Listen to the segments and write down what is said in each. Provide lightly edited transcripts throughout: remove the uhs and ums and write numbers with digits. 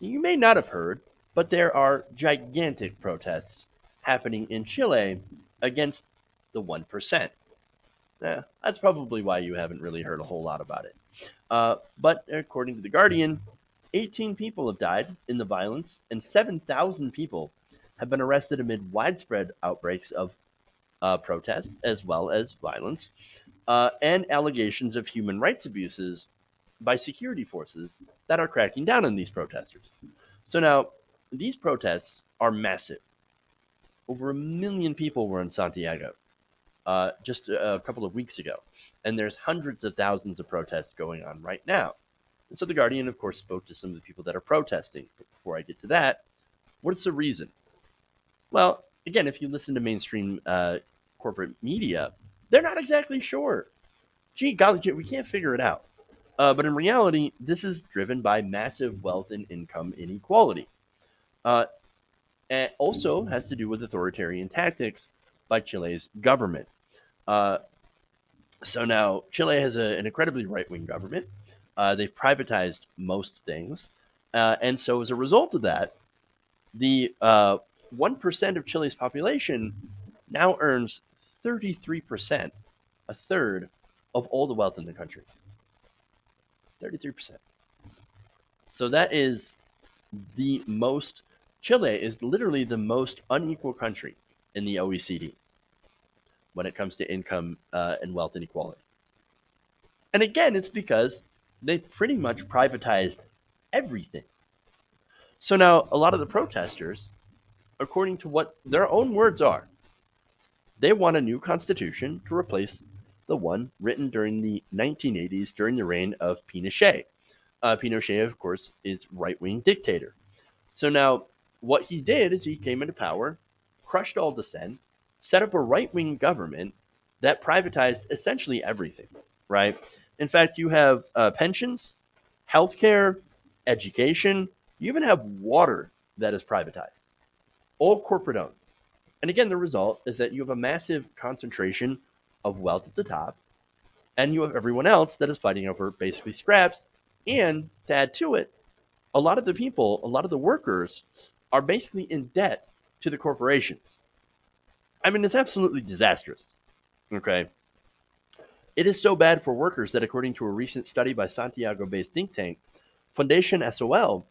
You may not have heard, but there are gigantic protests happening in Chile against the 1%. That's probably why you haven't really heard a whole lot about it. But according to The Guardian, 18 people have died in the violence, and 7,000 people have been arrested amid widespread outbreaks of protest as well as violence and allegations of human rights abuses by security forces that are cracking down on these protesters. So now, these protests are massive. Over 1 million people were in Santiago just a couple of weeks ago, and there's hundreds of thousands of protests going on right now. And so the Guardian, of course, spoke to some of the people that are protesting. But before I get to that, what's the reason? Well, again, if you listen to mainstream corporate media, they're not exactly sure. Gee, golly, we can't figure it out. But in reality, this is driven by massive wealth and income inequality. Uh, and also has to do with authoritarian tactics by Chile's government. Uh, so now Chile has an incredibly right wing government. They've privatized most things. And so as a result of that, the 1% of Chile's population now earns 33%, a third of all the wealth in the country. 33%. So that is the most, Chile is literally the most unequal country in the OECD when it comes to income and wealth inequality. And again, it's because they pretty much privatized everything. So now a lot of the protesters, according to what their own words are, they want a new constitution to replace the one written during the 1980s during the reign of Pinochet. Pinochet, of course, is right-wing dictator. So now what he did is he came into power, crushed all dissent, set up a right-wing government that privatized essentially everything, right? In fact, you have pensions, healthcare, education, you even have water that is privatized, all corporate owned. And again, the result is that you have a massive concentration of wealth at the top, and you have everyone else that is fighting over basically scraps. And to add to it, a lot of the people, a lot of the workers are basically in debt to the corporations. I mean, it's absolutely disastrous. Okay. It is so bad for workers that, according to a recent study by Santiago based think tank, Foundation SOL,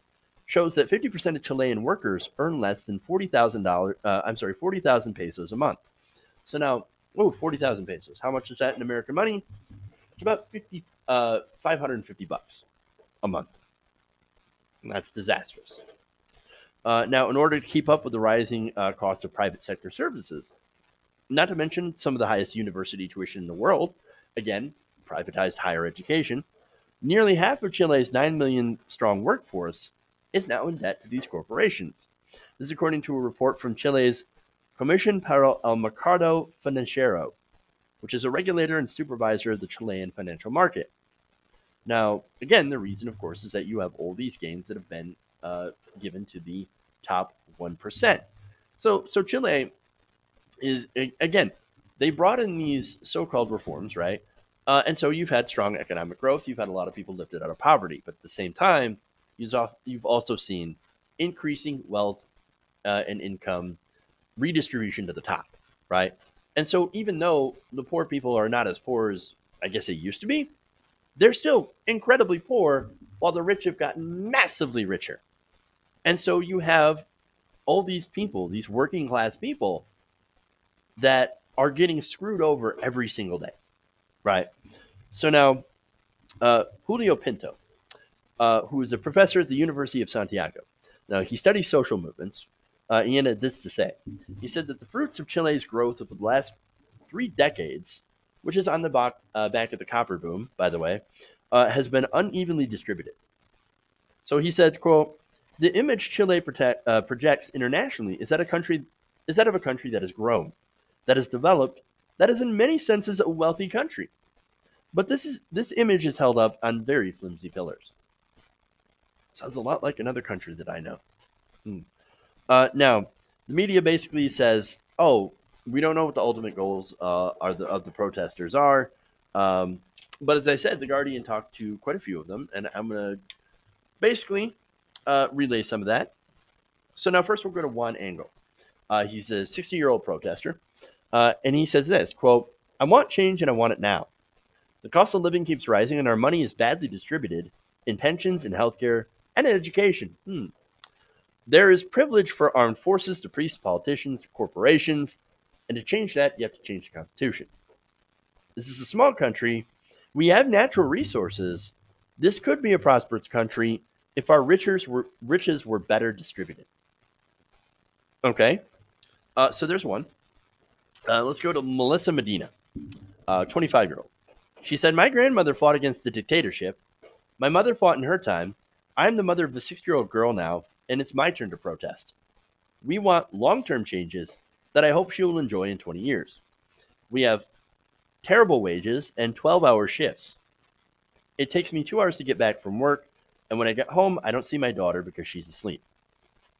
shows that 50% of Chilean workers earn less than $40,000, 40,000 pesos a month. So now, 40,000 pesos. How much is that in American money? It's about 550 bucks a month. And that's disastrous. Now, in order to keep up with the rising cost of private sector services, not to mention some of the highest university tuition in the world, again, privatized higher education, nearly half of Chile's 9 million strong workforce is now in debt to these corporations. This is according to a report from Chile's Comisión para el Mercado Financiero, which is a regulator and supervisor of the Chilean financial market. Now, again, the reason, of course, is that you have all these gains that have been given to the top 1%. So Chile is, again, they brought in these so-called reforms, right? And so you've had strong economic growth. You've had a lot of people lifted out of poverty. But at the same time, you've also seen increasing wealth and income redistribution to the top, right? And so even though the poor people are not as poor as I guess they used to be, they're still incredibly poor while the rich have gotten massively richer. And so you have all these people, these working class people that are getting screwed over every single day, right? So now, Julio Pinto, who is a professor at the University of Santiago. Now, he studies social movements. He had this to say. He said that the fruits of Chile's growth over the last 3 decades, which is on the back of the copper boom, by the way, has been unevenly distributed. So he said, quote, the image Chile projects internationally is that of a country that has grown, that has developed, that is in many senses a wealthy country. But this image is held up on very flimsy pillars. Sounds a lot like another country that I know. Now, the media basically says, "Oh, we don't know what the ultimate goals of the protesters are." But as I said, the Guardian talked to quite a few of them, and I'm gonna basically relay some of that. So now first we'll go to Juan Angle. He's a 60-year-old protester, and he says this, quote, "I want change and I want it now. The cost of living keeps rising and our money is badly distributed in pensions, in healthcare, and in education. There is privilege for armed forces to priests, politicians, to corporations, and to change that, you have to change the Constitution. This is a small country. We have natural resources. This could be a prosperous country if our riches were better distributed." Okay, so there's one. Let's go to Melissa Medina, 25-year-old. She said, "My grandmother fought against the dictatorship. My mother fought in her time. I am the mother of a 6-year-old girl now, and it's my turn to protest. We want long-term changes that I hope she will enjoy in 20 years. We have terrible wages and 12-hour shifts. It takes me 2 hours to get back from work, and when I get home, I don't see my daughter because she's asleep."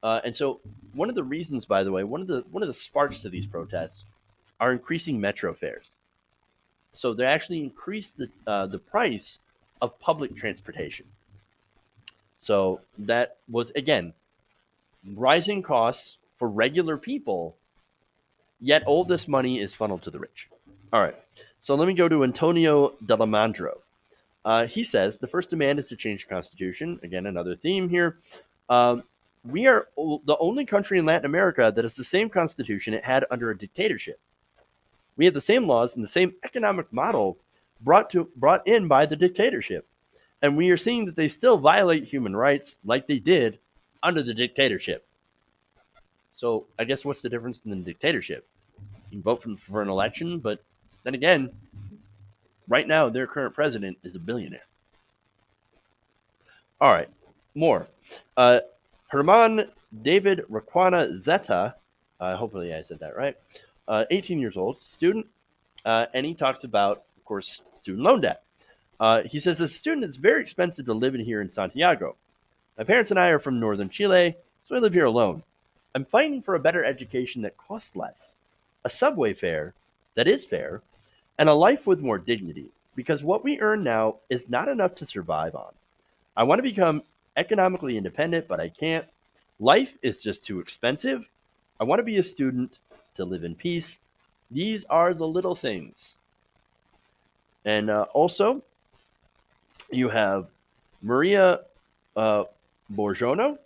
And so, one of the reasons, by the way, one of the sparks to these protests are increasing metro fares. So they actually increased the price of public transportation. So that was again rising costs for regular people, yet all this money is funneled to the rich. All right. So let me go to Antonio Delamandro. He says the first demand is to change the Constitution. Again, another theme here. We are the only country in Latin America that has the same Constitution it had under a dictatorship. We have the same laws and the same economic model brought in by the dictatorship. And we are seeing that they still violate human rights like they did under the dictatorship. So I guess what's the difference in the dictatorship? You can vote for an election, but then again, right now their current president is a billionaire. All right, more. Herman David Raquana Zeta, hopefully I said that right, 18 years old, student, and he talks about, of course, student loan debt. He says, as a student, it's very expensive to live in here in Santiago. My parents and I are from northern Chile, so I live here alone. I'm fighting for a better education that costs less, a subway fare that is fair, and a life with more dignity, because what we earn now is not enough to survive on. I want to become economically independent, but I can't. Life is just too expensive. I want to be a student to live in peace. These are the little things. And also, you have Maria Borgono,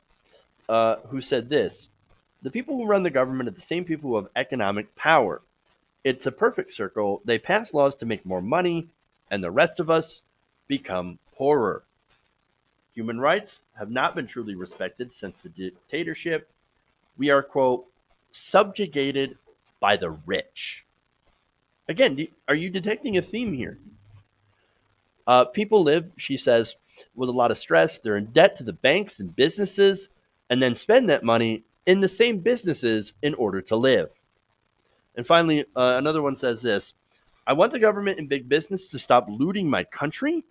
who said this: the people who run the government are the same people who have economic power. It's a perfect circle. They pass laws to make more money, and the rest of us become poorer. Human rights have not been truly respected since the dictatorship. We are, quote, subjugated by the rich. Again, are you detecting a theme here? People live, she says, with a lot of stress. They're in debt to the banks and businesses, and then spend that money in the same businesses in order to live. And finally, another one says this: I want the government and big business to stop looting my country,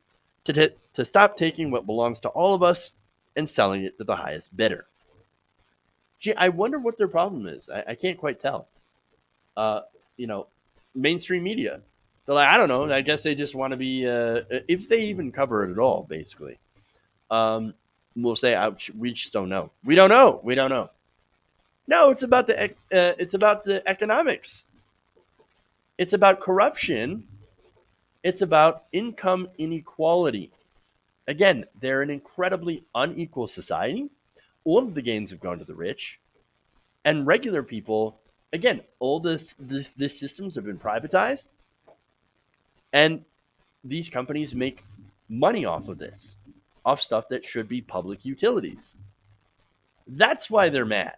to stop taking what belongs to all of us and selling it to the highest bidder. Gee, I wonder what their problem is. I can't quite tell. Uh, you know, mainstream media. They're like, I don't know. I guess they just want to be, if they even cover it at all, basically. We'll say, ouch, we just don't know. We don't know. We don't know. No, it's about the economics. It's about corruption. It's about income inequality. Again, they're an incredibly unequal society. All of the gains have gone to the rich, and regular people. Again, all these systems have been privatized, and these companies make money off of this, off stuff that should be public utilities. That's why they're mad.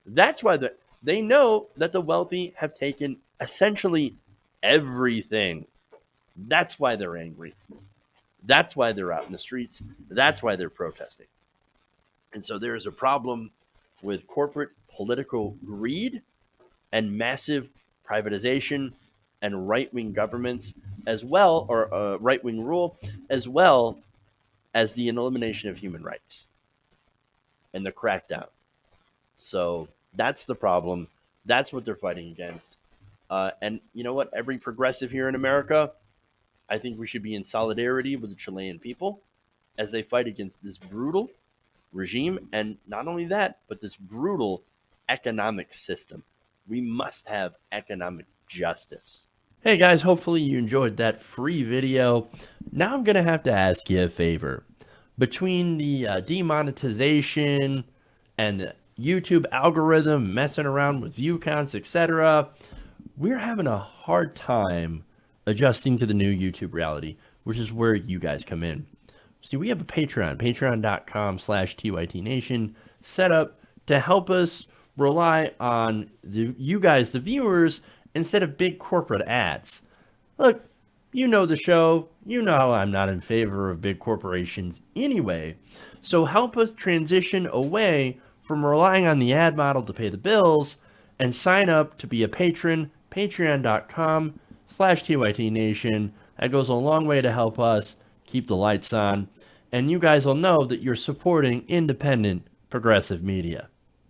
That's why they know that the wealthy have taken essentially everything. That's why they're angry. That's why they're out in the streets. That's why they're protesting. And so there is a problem with corporate political greed and massive privatization and right-wing governments, as well, or right-wing rule, as well as the elimination of human rights and the crackdown. So that's the problem. That's what they're fighting against. And you know what? Every progressive here in America, I think we should be in solidarity with the Chilean people as they fight against this brutal regime. And not only that, but this brutal economic system. We must have economic justice. Hey guys, hopefully you enjoyed that free video. Now I'm going to have to ask you a favor. Between the demonetization and the YouTube algorithm messing around with view counts, etc., we're having a hard time adjusting to the new YouTube reality, which is where you guys come in. See, we have a Patreon, patreon.com/TYTNation, set up to help us rely on you guys, the viewers, instead of big corporate ads. Look, you know the show. You know I'm not in favor of big corporations anyway. So help us transition away from relying on the ad model to pay the bills and sign up to be a patron, patreon.com/TYTNation. That goes a long way to help us keep the lights on. And you guys will know that you're supporting independent progressive media.